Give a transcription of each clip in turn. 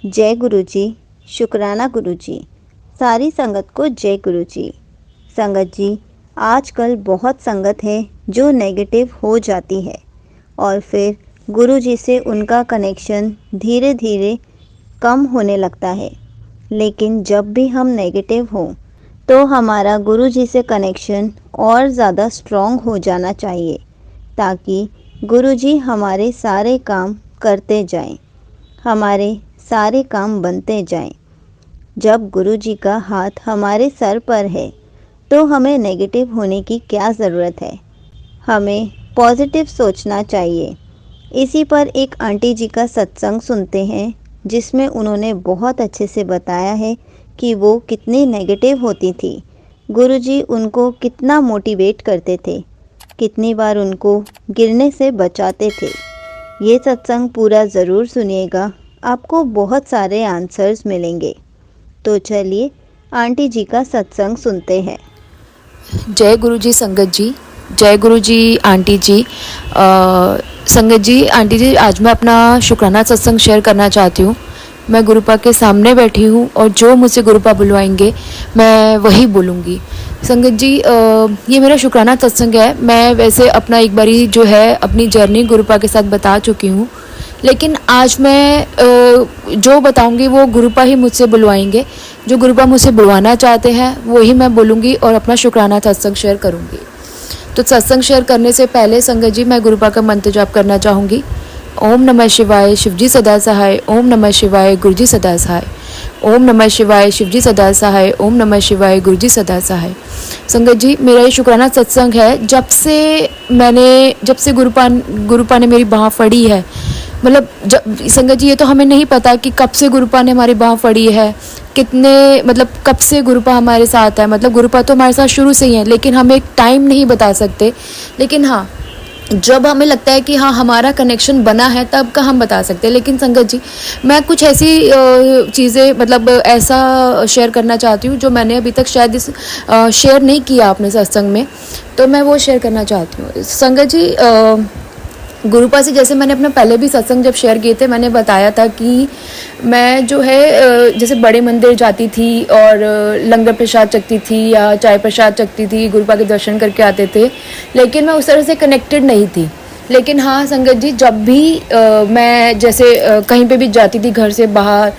जय गुरु जी। शुक्राना गुरु जी। सारी संगत को जय गुरु जी। संगत जी, आजकल बहुत संगत है जो नेगेटिव हो जाती है और फिर गुरु जी से उनका कनेक्शन धीरे धीरे कम होने लगता है। लेकिन जब भी हम नेगेटिव हो तो हमारा गुरु जी से कनेक्शन और ज़्यादा स्ट्रॉन्ग हो जाना चाहिए, ताकि गुरु जी हमारे सारे काम करते जाएं, हमारे सारे काम बनते जाएं। जब गुरु जी का हाथ हमारे सर पर है तो हमें नेगेटिव होने की क्या ज़रूरत है। हमें पॉजिटिव सोचना चाहिए। इसी पर एक आंटी जी का सत्संग सुनते हैं, जिसमें उन्होंने बहुत अच्छे से बताया है कि वो कितनी नेगेटिव होती थी। गुरु जी उनको कितना मोटिवेट करते थे, कितनी बार उनको गिरने से बचाते थे। ये सत्संग पूरा ज़रूर सुनिएगा, आपको बहुत सारे आंसर्स मिलेंगे। तो चलिए आंटी जी का सत्संग सुनते हैं। जय गुरु जी संगत जी। जय गुरु जी आंटी जी। संगत जी, आंटी जी, आज मैं अपना शुक्राना सत्संग शेयर करना चाहती हूँ। मैं गुरुपा के सामने बैठी हूँ और जो मुझसे गुरुपा बुलवाएंगे मैं वही बोलूँगी। संगत जी, ये मेरा शुक्राना सत्संग है। मैं वैसे अपना एक बारी जो है अपनी जर्नी गुरुपा के साथ बता चुकी हूँ, लेकिन आज मैं जो बताऊंगी वो गुरुपा ही मुझसे बुलवाएंगे। जो गुरुपा मुझसे बुलवाना चाहते हैं वही मैं बोलूँगी और अपना शुक्राना सत्संग शेयर करूँगी। तो सत्संग शेयर करने से पहले संगत जी मैं गुरुपा का मंत्र जाप करना चाहूँगी। ओम नमः शिवाय, शिवजी सदा सहाय। ओम नमः शिवाय, गुरुजी सदा सहाय। ओम नमः शिवाय, शिवजी सदा सहाय। ओम नमः शिवाय, गुरुजी सदा सहाय। संगत जी, मेरा ये शुक्राना सत्संग है। जब से गुरुपा ने मेरी बाँह फड़ी है, मतलब संगत जी, ये तो हमें नहीं पता कि कब से गुरुपा ने हमारी बाँह फड़ी है, कितने मतलब कब से गुरुपा हमारे साथ है। मतलब गुरुपा तो हमारे साथ शुरू से ही है, लेकिन हम एक टाइम नहीं बता सकते। लेकिन हाँ, जब हमें लगता है कि हाँ हमारा कनेक्शन बना है तब का हम बता सकते हैं। लेकिन संगत जी, मैं कुछ ऐसी चीज़ें मतलब ऐसा शेयर करना चाहती हूँ जो मैंने अभी तक शायद शेयर नहीं किया अपने सत्संग में, तो मैं वो शेयर करना चाहती हूँ। संगत जी, गुरुपा से जैसे मैंने अपने पहले भी सत्संग जब शेयर किए थे, मैंने बताया था कि मैं जो है जैसे बड़े मंदिर जाती थी और लंगर प्रसाद चखती थी या चाय प्रसाद चखती थी, गुरुपा के दर्शन करके आते थे, लेकिन मैं उस तरह से कनेक्टेड नहीं थी। लेकिन हाँ संगत जी, जब भी मैं जैसे कहीं पे भी जाती थी घर से बाहर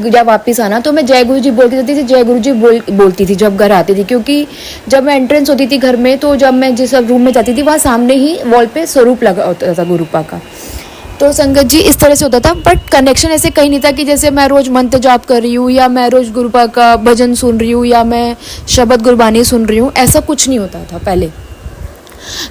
या वापस आना, तो मैं जय गुरु जी बोल के जाती थी। जय गुरु जी बोलती थी जब घर आती थी, क्योंकि जब मैं एंट्रेंस होती थी घर में, तो जब मैं जिस रूम में जाती थी वहाँ सामने ही वॉल पे स्वरूप लगा होता था गुरुपा का। तो संगत जी, इस तरह से होता था, बट कनेक्शन ऐसे कहीं नहीं था कि जैसे मैं रोज़ मंत्र जाप कर रही हूँ या मैं रोज़ गुरुपा का भजन सुन रही हूँ या मैं शब्द गुरबानी सुन रही हूँ। ऐसा कुछ नहीं होता था पहले।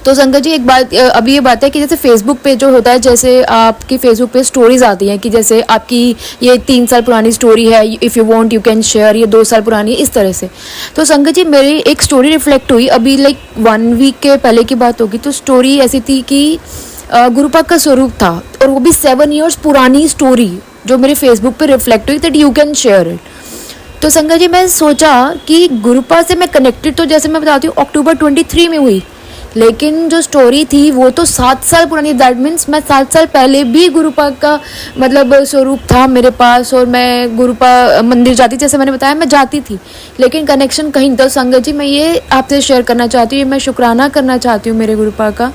तो संगत जी, एक बात अभी ये बात है कि जैसे फेसबुक पे जो होता है, जैसे आपकी फेसबुक पे स्टोरीज आती हैं कि जैसे आपकी ये 3 साल पुरानी स्टोरी है, if you want you can share, ये 2 साल पुरानी, इस तरह से। तो संगत जी, मेरी एक स्टोरी रिफ्लेक्ट हुई अभी, लाइक 1 वीक के पहले की बात होगी। तो स्टोरी ऐसी थी कि गुरुपा का स्वरूप था और वो भी 7 years पुरानी स्टोरी जो मेरे फेसबुक पे रिफ्लेक्ट हुई, that you can share it. तो संगत जी, मैं सोचा कि गुरुपा से मैं कनेक्टेड, तो जैसे मैं बताती हूँ, अक्टूबर 23 में हुई, लेकिन जो स्टोरी थी वो तो 7 साल पुरानी। दैट मीन्स मैं 7 साल पहले भी गुरुपा का मतलब स्वरूप था मेरे पास और मैं गुरुपा मंदिर जाती, जैसे मैंने बताया, मैं जाती थी, लेकिन कनेक्शन कहीं। तो संगत जी, मैं ये आपसे शेयर करना चाहती हूँ, मैं शुक्राना करना चाहती हूँ मेरे गुरुपा का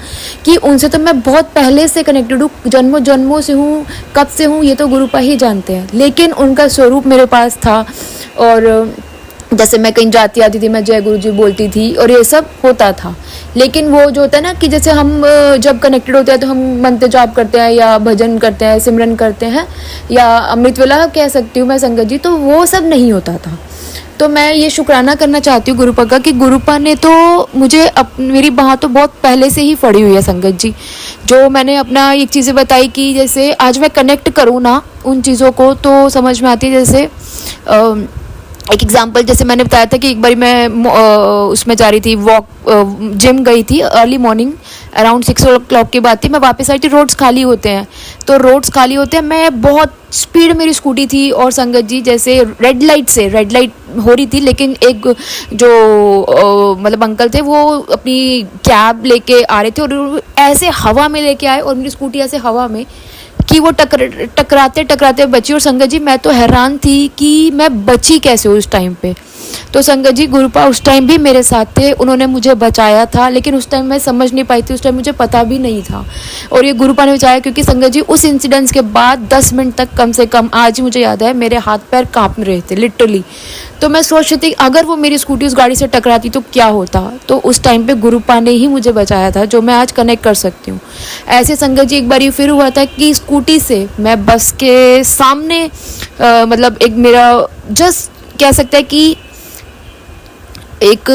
कि उनसे तो मैं बहुत पहले से कनेक्टेड हूँ, जन्मों जन्मों से हूँ। कब से हूँ ये तो गुरुपा ही जानते हैं, लेकिन उनका स्वरूप मेरे पास था। और जैसे मैं कहीं जाती आती थी, मैं जय गुरु जी बोलती थी और ये सब होता था। लेकिन वो जो होता है ना कि जैसे हम जब कनेक्टेड होते हैं तो हम मंत्र जाप करते हैं या भजन करते हैं, सिमरन करते हैं या अमृत वेला कह सकती हूँ मैं संगत जी, तो वो सब नहीं होता था। तो मैं ये शुक्राना करना चाहती हूँ गुरुपा का कि गुरुपा ने तो मुझे मेरी बाँह तो बहुत पहले से ही फड़ी हुई है संगत जी। जो मैंने अपना एक चीज़ें बताई कि जैसे आज मैं कनेक्ट करूँ ना उन चीज़ों को, तो समझ में आती है। जैसे एक एग्जांपल, जैसे मैंने बताया था कि एक बार मैं उसमें जा रही थी, जिम गई थी अर्ली मॉर्निंग, अराउंड 6 o'clock की बात थी। मैं वापस आई थी, रोड्स खाली होते हैं, तो रोड्स खाली होते हैं, मैं बहुत स्पीड मेरी स्कूटी थी और संगत जी जैसे रेड लाइट हो रही थी, लेकिन एक जो मतलब अंकल थे वो अपनी कैब लेके आ रहे थे और ऐसे हवा में लेके आए और मेरी स्कूटी ऐसे हवा में कि वो टकराते टकराते बची। और संगत जी मैं तो हैरान थी कि मैं बची कैसे उस टाइम पे। तो संगत जी गुरुपा उस टाइम भी मेरे साथ थे, उन्होंने मुझे बचाया था, लेकिन उस टाइम मैं समझ नहीं पाई थी, उस टाइम मुझे पता भी नहीं था। और ये गुरुपा ने बचाया, क्योंकि संगत जी उस इंसिडेंस के बाद 10 मिनट तक कम से कम, आज ही मुझे याद है, मेरे हाथ पैर कांप रहे थे लिटरली। तो मैं सोच रही थी अगर वो मेरी स्कूटी उस गाड़ी से टकराती तो क्या होता। तो उस टाइम पे गुरुपा ने ही मुझे बचाया था, जो मैं आज कनेक्ट कर सकती हूँ। ऐसे संगत जी एक बार ये फिर हुआ था कि स्कूटी से मैं बस के सामने मतलब एक मेरा जस्ट कह सकते हैं कि एक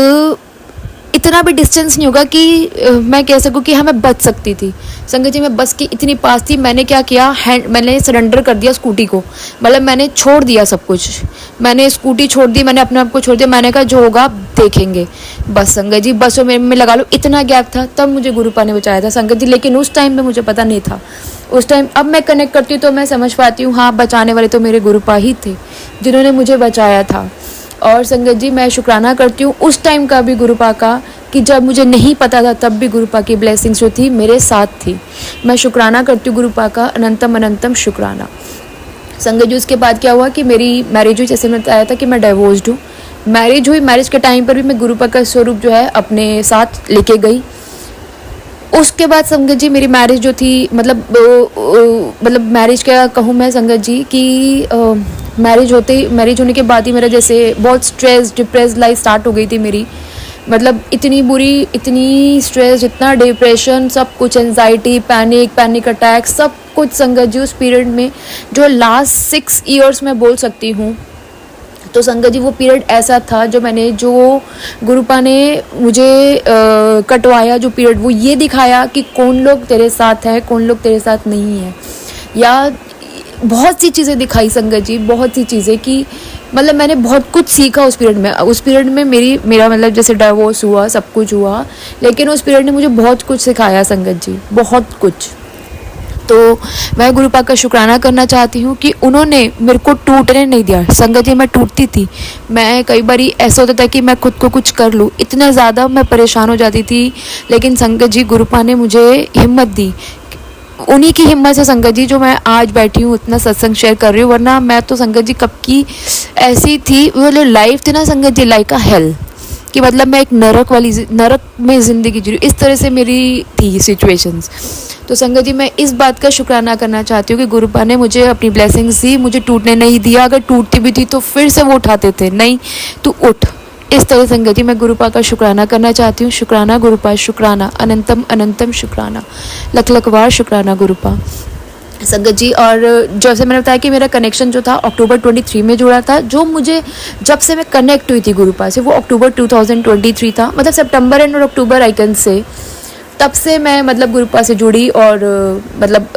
इतना भी डिस्टेंस नहीं होगा कि मैं कह सकूँ कि हाँ मैं बच सकती थी। संगत जी मैं बस की इतनी पास थी, मैंने क्या किया, मैंने सरेंडर कर दिया स्कूटी को, मतलब मैंने छोड़ दिया सब कुछ, मैंने स्कूटी छोड़ दी, मैंने अपने आप को छोड़ दिया। मैंने कहा जो होगा आप देखेंगे। बस संगत जी बस में लगा लो इतना गैप था, तब मुझे गुरुपा ने बचाया था संगत जी। लेकिन उस टाइम में मुझे पता नहीं था। उस टाइम अब मैं कनेक्ट करती हूँ तो मैं समझ पाती हूँ, हाँ बचाने वाले तो मेरे गुरुपा ही थे जिन्होंने मुझे बचाया था। और संगत जी मैं शुक्राना करती हूँ उस टाइम का भी गुरुपा का, कि जब मुझे नहीं पता था तब भी गुरुपा की ब्लेसिंग्स जो थी मेरे साथ थी। मैं शुक्राना करती हूँ गुरुपा का, अनंतम अनंतम शुक्राना। संगत जी उसके बाद क्या हुआ कि मेरी मैरिज हुई, जैसे मैंने बताया था कि मैं डाइवोर्स्ड हूँ। मैरिज हुई, मैरिज के टाइम पर भी मैं गुरुपा का स्वरूप जो है अपने साथ लेके गई। उसके बाद संगत जी मेरी मैरिज जो थी, मतलब मैरिज क्या कहूँ मैं संगत जी कि मैरिज होने के बाद ही मेरा जैसे बहुत स्ट्रेस डिप्रेस लाइफ स्टार्ट हो गई थी मेरी। मतलब इतनी बुरी, इतनी स्ट्रेस, इतना डिप्रेशन, सब कुछ, एंजाइटी, पैनिक अटैक, सब कुछ संगत जी उस पीरियड में, जो लास्ट 6 ईयर्स में बोल सकती हूँ। तो संगत जी वो पीरियड ऐसा था जो गुरुपा ने मुझे कटवाया, जो पीरियड वो ये दिखाया कि कौन लोग तेरे साथ है, कौन लोग तेरे साथ नहीं है। या बहुत सी चीज़ें दिखाई संगत जी, बहुत सी चीज़ें कि मतलब मैंने बहुत कुछ सीखा उस पीरियड में। उस पीरियड में मेरा मतलब जैसे डाइवोर्स हुआ, सब कुछ हुआ, लेकिन उस पीरियड ने मुझे बहुत कुछ सिखाया संगत जी, बहुत कुछ। तो मैं गुरुपा का शुक्राना करना चाहती हूँ कि उन्होंने मेरे को टूटने नहीं दिया। संगत जी मैं टूटती थी, मैं कई बार ऐसा होता था कि मैं खुद को कुछ कर लूँ, इतना ज़्यादा मैं परेशान हो जाती थी। लेकिन संगत जी गुरुपा ने मुझे हिम्मत दी, उन्हीं की हिम्मत से संगत जी जो मैं आज बैठी हूँ, इतना सत्संग शेयर कर रही हूँ। वरना मैं तो संगत जी कब की ऐसी थी, वो जो लाइफ थी ना संगत जी, लाइक अ हेल, कि मतलब मैं एक नरक में ज़िंदगी जी रही हूँ, इस तरह से मेरी थी सिचुएशंस। तो संगत जी मैं इस बात का शुक्राना करना चाहती हूँ कि गुरुपा ने मुझे अपनी ब्लेसिंग्स दी, मुझे टूटने नहीं दिया। अगर टूटती भी थी तो फिर से वो उठाते थे, नहीं तू उठ। इस तरह संगत जी मैं गुरुपा का शुक्राना करना चाहती हूँ। शुक्राना गुरुपा, शुक्राना, अनंतम अनंतम शुक्राना, लख लख बार शुक्राना गुरुपा संगत जी। और जैसे मैंने बताया कि मेरा कनेक्शन जो था अक्टूबर 23 में जुड़ा था, जो मुझे जब से मैं कनेक्ट हुई थी गुरुपा से वो अक्टूबर 2023 था, मतलब सितंबर एंड और अक्टूबर आई कैन से, तब से मैं मतलब गुरुपा से जुड़ी। और मतलब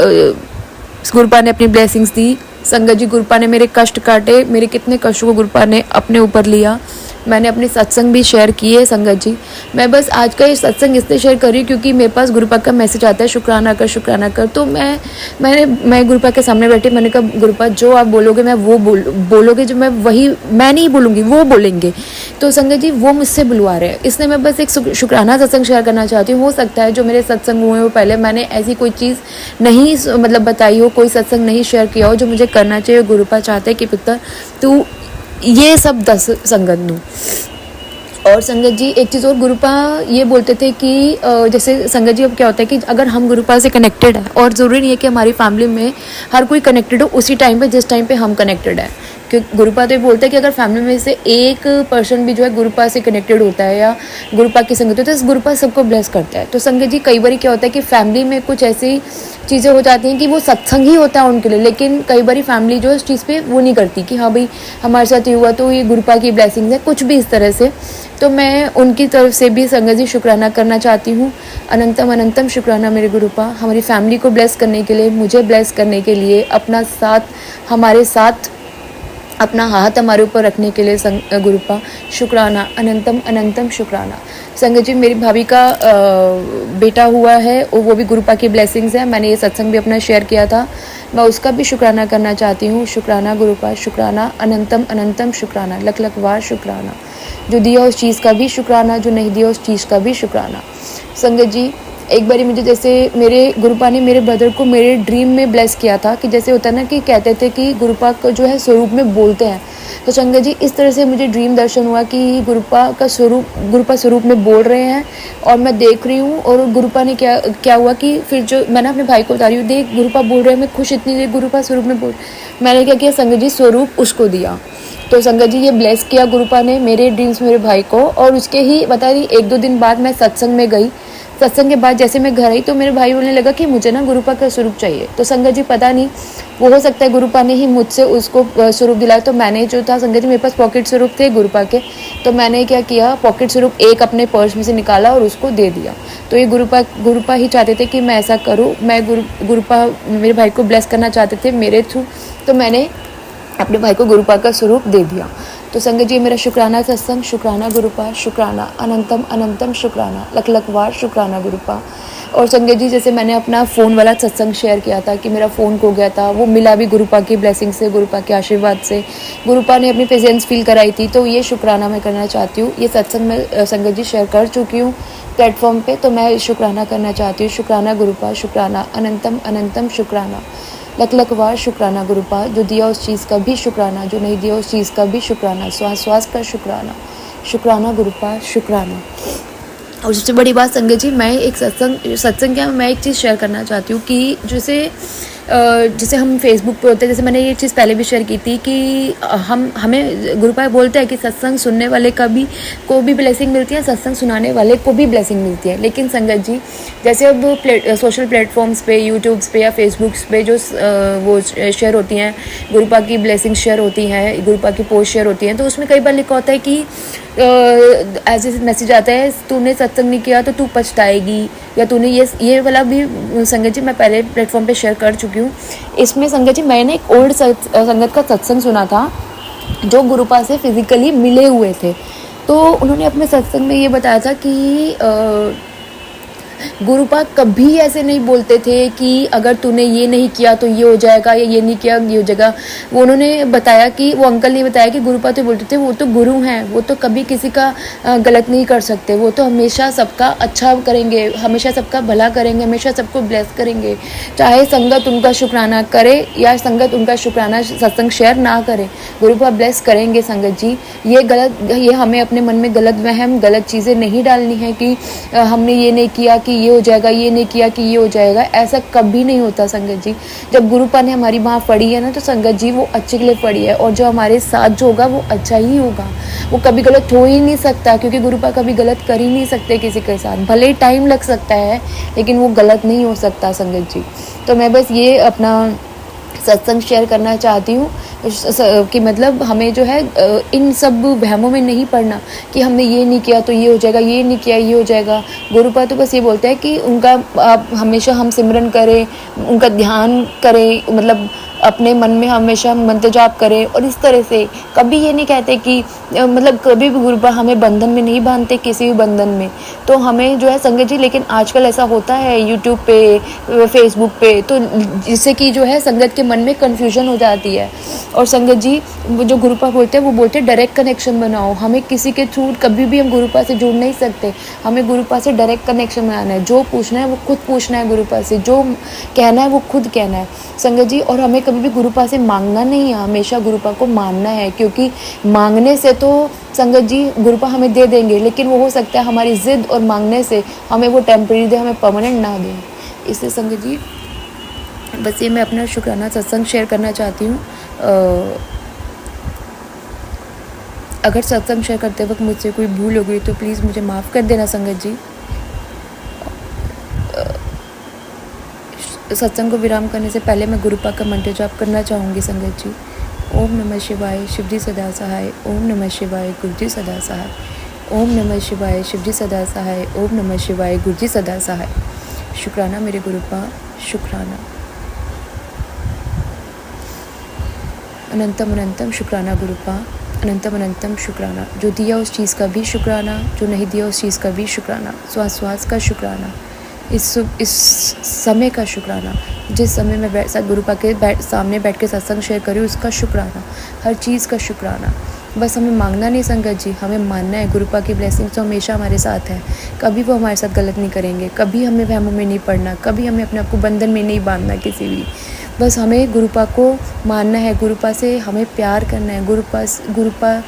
गुरुपा ने अपनी ब्लेसिंग्स दी संगत जी। गुरुपा ने मेरे कष्ट काटे, मेरे कितने कष्टों को गुरुपा ने अपने ऊपर लिया। मैंने अपने सत्संग भी शेयर किए संगत जी। मैं बस आज का ये सत्संग इसलिए शेयर कर रही हूँ क्योंकि मेरे पास गुरुपा का मैसेज आता है, शुक्राना कर। तो मैं गुरुपा के सामने बैठी, मैंने कहा गुरुपा जो आप बोलोगे मैं वो बोलोगे, जो मैं नहीं बोलूँगी वो बोलेंगे। तो संगत जी वो मुझसे बुलवा रहे हैं, इसलिए मैं बस एक शुक्राना सत्संग शेयर करना चाहती हूँ। हो सकता है जो मेरे सत्संग हुए वो पहले मैंने ऐसी कोई चीज़ नहीं मतलब बताई हो, कोई सत्संग नहीं शेयर किया हो जो मुझे करना चाहिए। गुरुपा चाहते हैं कि पुत्र तू ये सब 10 संगत नू। और संगत जी एक चीज़ और, गुरुपा ये बोलते थे कि जैसे संगत जी अब क्या होता है कि अगर हम गुरुपा से कनेक्टेड है, और ज़रूरी नहीं है कि हमारी फैमिली में हर कोई कनेक्टेड हो उसी टाइम पे जिस टाइम पे हम कनेक्टेड है, क्योंकि गुरुपा तो ये बोलते हैं कि अगर फैमिली में से एक पर्सन भी जो है गुरुपा से कनेक्टेड होता है या गुरुपा की संगत होती है तो गुरुपा सबको ब्लेस करता है। तो संगत जी कई बार क्या होता है कि फैमिली में कुछ ऐसी चीज़ें हो जाती हैं कि वो सत्संग ही होता है उनके लिए, लेकिन कई बार फैमिली जो है इस चीज़ पे वो नहीं करती कि हाँ भाई हमारे साथ ये हुआ तो ये गुरुपा की ब्लेसिंग्स है, कुछ भी इस तरह से। तो मैं उनकी तरफ से भी संगत जी शुक्राना करना चाहती हूँ। अनंतम अनंतम शुक्राना मेरे गुरुपा, हमारी फैमिली को ब्लेस करने के लिए, मुझे ब्लेस करने के लिए, अपना साथ हमारे साथ, अपना हाथ हमारे ऊपर रखने के लिए गुरुपा शुक्राना, अनंतम अनंतम शुक्राना। संगत जी मेरी भाभी का बेटा हुआ है, वो भी गुरुपा की ब्लेसिंग्स है। मैंने ये सत्संग भी अपना शेयर किया था, मैं उसका भी शुक्राना करना चाहती हूँ। शुक्राना गुरुपा, शुक्राना, अनंतम अनंतम शुक्राना, लख लख बार शुक्राना। जो दिया उस चीज़ का भी शुक्राना, जो नहीं दिया उस चीज़ का भी शुक्राना। संगत जी एक बारी मुझे जैसे मेरे गुरुपा ने मेरे ब्रदर को मेरे ड्रीम में ब्लेस किया था कि जैसे होता है ना कि कहते थे कि गुरुपा को जो है स्वरूप में बोलते हैं, तो संगत जी इस तरह से मुझे ड्रीम दर्शन हुआ कि गुरुपा स्वरूप में बोल रहे हैं और मैं देख रही हूँ। और गुरुपा ने क्या हुआ कि फिर जो मैंने अपने भाई को बता रही हूँ, देख गुरुपा बोल रहे हैं, मैं खुश इतनी देर गुरुपा स्वरूप में बोल, मैंने क्या किया संगत जी, स्वरूप उसको दिया। तो संगत जी ये ब्लेस किया गुरुपा ने मेरे ड्रीम्स मेरे भाई को। और उसके ही बता रही 1-2 दिन बाद मैं सत्संग में गई। सत्संग के बाद जैसे मैं घर आई तो मेरे भाई बोलने लगा कि मुझे ना गुरुपा का स्वरूप चाहिए। तो संगत जी पता नहीं, वो हो सकता है गुरुपा ने ही मुझसे उसको स्वरूप दिलाया। तो मैंने जो था संगत जी, मेरे पास पॉकेट स्वरूप थे गुरुपा के, तो मैंने क्या किया, पॉकेट स्वरूप एक अपने पर्स में से निकाला और उसको दे दिया। तो ये गुरुपा ही चाहते थे कि मैं ऐसा करूँ, मैं गुरुपा मेरे भाई को ब्लेस करना चाहते थे मेरे थ्रू, तो मैंने अपने भाई को गुरुपा का स्वरूप दे दिया। तो संगत जी मेरा शुक्राना सत्संग, शुक्राना गुरुपा, शुक्राना अनंतम अनंतम, शुक्राना लख लख बार शुक्राना गुरुपा। और संगत जी जैसे मैंने अपना फ़ोन वाला सत्संग शेयर किया था कि मेरा फ़ोन खो गया था, वो मिला भी गुरुपा की ब्लेसिंग से, गुरुपा के आशीर्वाद से, गुरुपा ने अपनी प्रेजेंस फील कराई थी। तो ये शुक्राना मैं करना चाहती हूँ। ये सत्संग मैं संगत जी शेयर कर चुकी हूँ प्लेटफॉर्म पे, तो मैं शुक्राना करना चाहती हूँ। शुक्राना गुरुपा, शुक्राना अनंतम अनंतम, शुक्राना लख लख बार शुक्राना गुरुपा। जो दिया उस चीज़ का भी शुक्राना, जो नहीं दिया उस चीज़ का भी शुक्राना, श्वास श्वास का शुक्राना, शुक्राना गुरुपा, शुक्राना। और सबसे बड़ी बात संगत जी, मैं एक सत्संग क्या, मैं एक चीज़ शेयर करना चाहती हूँ कि जैसे हम फेसबुक पे होते हैं, जैसे मैंने ये चीज़ पहले भी शेयर की थी कि हमें गुरुपा बोलते हैं कि सत्संग सुनने वाले को भी ब्लेसिंग मिलती है, सत्संग सुनाने वाले को भी ब्लेसिंग मिलती है। लेकिन संगत जी जैसे अब सोशल प्लेटफॉर्म्स पे, यूट्यूब्स पे या फेसबुक्स पे जो वो शेयर होती हैं, गुरुपा की ब्लेसिंग शेयर होती हैं, गुरुपा की पोस्ट शेयर होती हैं, तो उसमें कई बार लिखा होता है कि ऐसे मैसेज आता है, तूने सत्संग नहीं किया तो तू पछताएगी, या तूने ये वाला भी संगत जी मैं पहले प्लेटफॉर्म पे शेयर कर चुकी हूँ। इसमें संगत जी मैंने एक ओल्ड संगत का सत्संग सुना था जो गुरुपा से फिजिकली मिले हुए थे। तो उन्होंने अपने सत्संग में ये बताया था कि गुरुपा कभी ऐसे नहीं बोलते थे कि अगर तूने ये नहीं किया तो ये हो जाएगा, या ये नहीं किया ये हो जाएगा। वो उन्होंने बताया कि वो अंकल ने बताया कि गुरुपा तो बोलते थे वो तो गुरु हैं, वो तो कभी किसी का गलत नहीं कर सकते, वो तो हमेशा सबका अच्छा करेंगे, हमेशा सबका भला करेंगे, हमेशा सबको ब्लेस करेंगे, चाहे संगत उनका शुक्राना करे या संगत उनका शुक्राना सत्संग शेयर ना करे, गुरुपा ब्लेस करेंगे। संगत जी ये हमें अपने मन में गलत वहम, गलत चीज़ें नहीं डालनी है कि हमने ये नहीं किया कि ये हो जाएगा, ये नहीं किया कि ये हो जाएगा, ऐसा कभी नहीं होता संगत जी। जब गुरुपा ने हमारी बाँह पड़ी है ना, तो संगत जी वो अच्छे के लिए पड़ी है, और जो हमारे साथ जो होगा वो अच्छा ही होगा, वो कभी गलत हो ही नहीं सकता, क्योंकि गुरुपा कभी गलत कर ही नहीं सकते किसी के साथ, भले ही टाइम लग सकता है लेकिन वो गलत नहीं हो सकता संगत जी। तो मैं बस ये अपना सत्संग शेयर करना चाहती हूँ कि मतलब हमें जो है इन सब वहमों में नहीं पड़ना कि हमने ये नहीं किया तो ये हो जाएगा, ये नहीं किया ये हो जाएगा। गुरुपा तो बस ये बोलते हैं कि उनका आप हमेशा हम सिमरन करें, उनका ध्यान करें, मतलब अपने मन में हमेशा मंत्र जाप करें, और इस तरह से कभी ये नहीं कहते कि मतलब कभी भी गुरुपा हमें बंधन में नहीं बांधते, किसी भी बंधन में। तो हमें जो है संगत जी, लेकिन आजकल ऐसा होता है यूट्यूब पे, फेसबुक पे, तो जिससे कि जो है संगत के मन में कन्फ्यूजन हो जाती है। और संगत जी जो गुरुपा बोलते हैं वो बोलते हैं डायरेक्ट कनेक्शन बनाओ, हमें किसी के थ्रू कभी भी हम गुरुपा से जुड़ नहीं सकते, हमें गुरुपा से डायरेक्ट कनेक्शन बनाना है, जो पूछना है वो खुद पूछना है गुरुपा से, जो कहना है वो खुद कहना है संगत जी। और हमें कभी भी गुरुपा से मांगना नहीं है, हमेशा गुरुपा को मानना है, क्योंकि मांगने से तो संगत जी गुरुपा हमें दे देंगे, लेकिन वो हो सकता है हमारी ज़िद और मांगने से हमें वो टेम्परेरी दे, हमें परमानेंट ना दें। इसलिए संगत जी बस ये मैं अपना शुक्राना सत्संग शेयर करना चाहती हूँ। अगर सत्संग शेयर करते वक्त मुझसे कोई भूल हो गई तो प्लीज़ मुझे माफ़ कर देना संगत जी। सत्संग को विराम करने से पहले मैं गुरुपा का मंत्र जाप करना चाहूँगी संगत जी। ओम नमः शिवाय, शिवजी सदा सहाय। ओम नमः शिवाय, गुरुजी सदा सहाय। ओम नमः शिवाय, शिवजी सदा सहाय। ओम नमः शिवाय, गुरुजी सदा सहाय। शुक्राना मेरे गुरुपा, शुक्राना अनंतम अनंतम, शुक्राना गुरुपा, अनंतम अनंतम शुक्राना। जो दिया उस चीज़ का भी शुक्राना, जो नहीं दिया उस चीज़ का भी शुक्राना, श्वास श्वास का शुक्राना, इस समय का शुक्राना, जिस समय मैं गुरुपा के सामने बैठ के सत्संग शेयर करी उसका शुक्राना, हर चीज़ का शुक्राना। बस हमें मांगना नहीं संगत जी, हमें मानना है। गुरुपा की ब्लेसिंग्स तो हमेशा हमारे साथ है, कभी वो हमारे साथ गलत नहीं करेंगे, कभी हमें वहमों में नहीं पड़ना, कभी हमें अपने आप को बंधन में नहीं बांधना किसी भी। बस हमें गुरुपा को मानना है, गुरुपा से हमें प्यार करना है। गुरुपा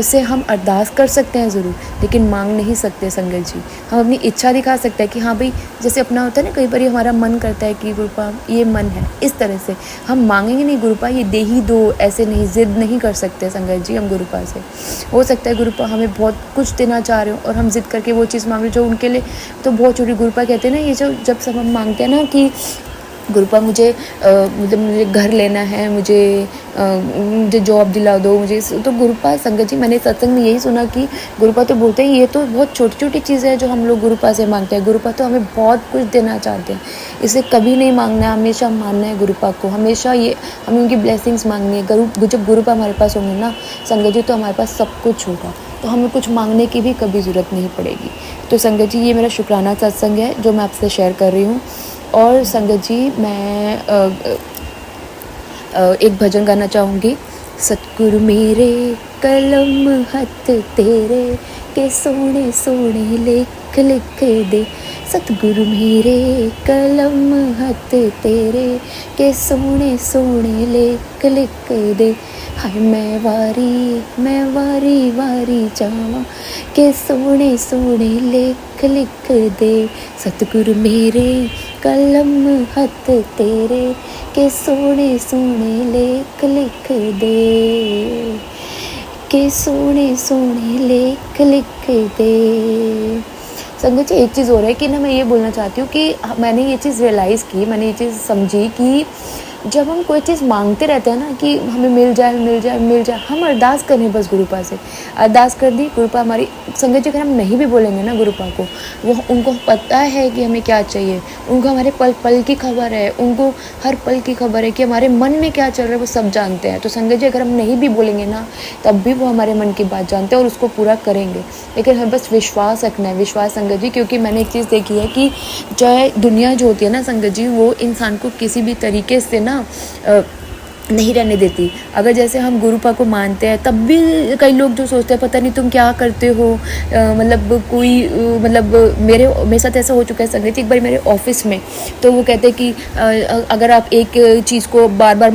से हम अरदास कर सकते हैं ज़रूर, लेकिन मांग नहीं सकते संगत जी। हम अपनी इच्छा दिखा सकते हैं कि हाँ भाई, जैसे अपना होता है ना, कई बार हमारा मन करता है कि गुरुपा ये मन है, इस तरह से हम मांगेंगे नहीं गुरुपा ये दे ही दो, ऐसे नहीं, ज़िद नहीं कर सकते संगत जी हम गुरुपा से। हो सकता है गुरुपा हमें बहुत कुछ देना चाह रहे हो और हम ज़िद करके वो चीज़ मांग रहे जो उनके लिए तो बहुत छोटी। गुरुपा कहते हैं ना, ये जो जब सब हम मांगते हैं ना कि गुरुपा मुझे मतलब मुझे घर लेना है, मुझे जॉब दिला दो, मुझे तो गुरुपा संगत जी, मैंने सत्संग में यही सुना कि गुरुपा तो बोलते हैं ये तो बहुत छोटी छोटी चीज़ें हैं जो हम लोग गुरुपा से मांगते हैं। गुरुपा तो हमें बहुत कुछ देना चाहते हैं, इसे कभी नहीं मांगना है, हमेशा मानना है गुरुपा को, हमेशा ये हमें उनकी ब्लेसिंग्स मांगनी है। जब गुरुपा हमारे पास होंगे ना संगत जी, तो हमारे पास सब कुछ होगा, तो हमें कुछ मांगने की भी कभी ज़रूरत नहीं पड़ेगी। तो संगत जी, ये मेरा शुक्राना सत्संग है जो मैं आपसे शेयर कर रही हूँ। और संगत जी, मैं एक भजन गाना चाहूँगी। सतगुरु मेरे कलम हथ तेरे के सोने सोने लिख लिख दे। सतगुरु मेरे कलम हथ तेरे के सोने सोने लिख लिख दे। हाय मैं वारी वारी जावां के सोने सोने लिख लिख दे। सतगुरु मेरे कलम हथ तेरे के सोने सोने लिख लिख दे, के सोने सोने लिख लिख दे। संगत जी, एक चीज़ हो रहा है कि ना, मैं ये बोलना चाहती हूँ कि मैंने ये चीज़ रियलाइज़ की, मैंने ये चीज़ समझी कि जब हम कोई चीज़ मांगते रहते हैं ना कि हमें मिल जाए मिल जाए मिल जाए, हम अरदास करें बस गुरुपा से, अरदास कर दी गुरुपा हमारी। संगत जी, अगर हम नहीं भी बोलेंगे ना गुरुपा को, वो उनको पता है कि हमें क्या चाहिए, उनको हमारे पल पल की खबर है, उनको हर पल की खबर है कि हमारे मन में क्या चल रहा है, वो सब जानते हैं। तो संगत जी, अगर हम नहीं भी बोलेंगे ना, तब भी वो हमारे मन की बात जानते हैं और उसको पूरा करेंगे। लेकिन हमें बस विश्वास रखना है, विश्वास संगत जी, क्योंकि मैंने एक चीज़ देखी है कि जो दुनिया जो होती है ना संगत जी, वो इंसान को किसी भी तरीके से ना नहीं रहने देती। अगर जैसे हम गुरुपा को मानते हैं, तब भी कई लोग जो सोचते हैं पता नहीं तुम क्या करते हो, मतलब कोई मतलब मेरे साथ ऐसा हो चुका है संगत जी। एक बार मेरे ऑफिस में तो वो कहते हैं कि अगर आप एक चीज़ को बार बार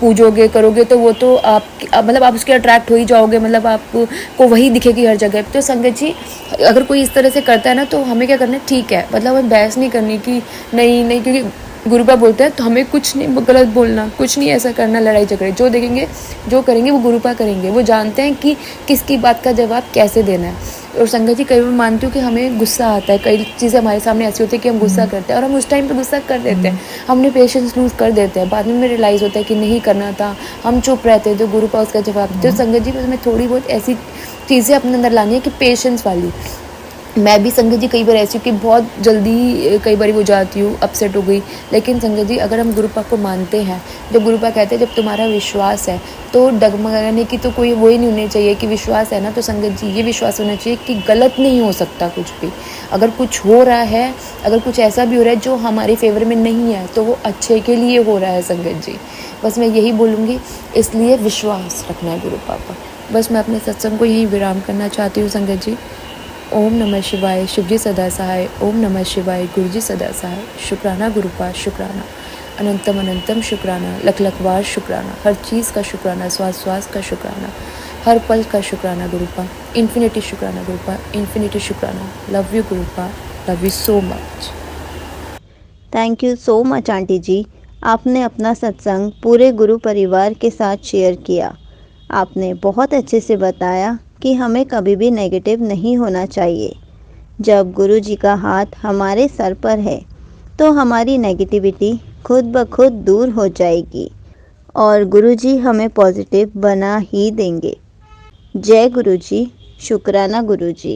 पूजोगे करोगे तो वो तो आप मतलब आप उसके अट्रैक्ट हो ही जाओगे, मतलब आपको वही दिखेगी हर जगह। तो संगत जी, अगर कोई इस तरह से करता है ना, तो हमें क्या करना है, ठीक है, मतलब हमें बहस नहीं करनी कि नहीं, क्योंकि गुरुपा बोलते हैं तो हमें कुछ नहीं गलत बोलना, कुछ नहीं ऐसा करना, लड़ाई झगड़े जो देखेंगे जो करेंगे वो गुरुपा करेंगे। वो जानते हैं कि किसकी बात का जवाब कैसे देना है। और संगत जी, कई बार मानती हूँ कि हमें गुस्सा आता है, कई चीज़ें हमारे सामने ऐसी होती है कि हम गुस्सा करते हैं और हम उस टाइम पे गुस्सा कर देते हैं, हमने पेशेंस लूज़ कर देते हैं। बाद में हमें रियलाइज़ होता है कि नहीं करना था, हम चुप रहते तो गुरुपा उसका जवाब देते। तो संगत जी, बस हमें थोड़ी बहुत ऐसी चीज़ें अपने अंदर लानी है कि पेशेंस वाली। मैं भी संगत जी कई बार ऐसी कि बहुत जल्दी कई बार वो जाती हूँ, अपसेट हो गई। लेकिन संगत जी, अगर हम गुरुपा को मानते हैं, जब गुरुपा कहते हैं जब तुम्हारा विश्वास है तो डगमगाने की तो कोई वो ही नहीं होनी चाहिए कि विश्वास है ना, तो संगत जी ये विश्वास होना चाहिए कि गलत नहीं हो सकता कुछ भी। अगर कुछ हो रहा है, अगर कुछ ऐसा भी हो रहा है जो हमारे फेवर में नहीं है, तो वो अच्छे के लिए हो रहा है संगत जी। बस मैं यही बोलूँगी, इसलिए विश्वास रखना है गुरुपा पर। बस मैं अपने सत्संग को यहीं विराम करना चाहती हूँ संगत जी। ओम नमः शिवाय, शिवजी सदा सहाय। ओम नमः शिवाय, गुरुजी सदा सहाय। शुक्राना गुरुपा, शुक्राना अनंतम अनंतम, शुक्राना लख लख बार शुक्राना, हर चीज़ का शुक्राना, श्वास श्वास का शुक्राना, हर पल का शुक्राना गुरुपा, इन्फिनिटी शुक्राना गुरुपा, इन्फिनिटी शुक्राना। Love you Gurupa, love you so much. Thank you so much aunty ji. आपने अपना सत्संग पूरे गुरु परिवार के साथ शेयर किया। आपने बहुत अच्छे से बताया कि हमें कभी भी नेगेटिव नहीं होना चाहिए। जब गुरु जी का हाथ हमारे सर पर है तो हमारी नेगेटिविटी खुद ब खुद दूर हो जाएगी और गुरु जी हमें पॉजिटिव बना ही देंगे। जय गुरु जी, शुक्राना गुरु जी।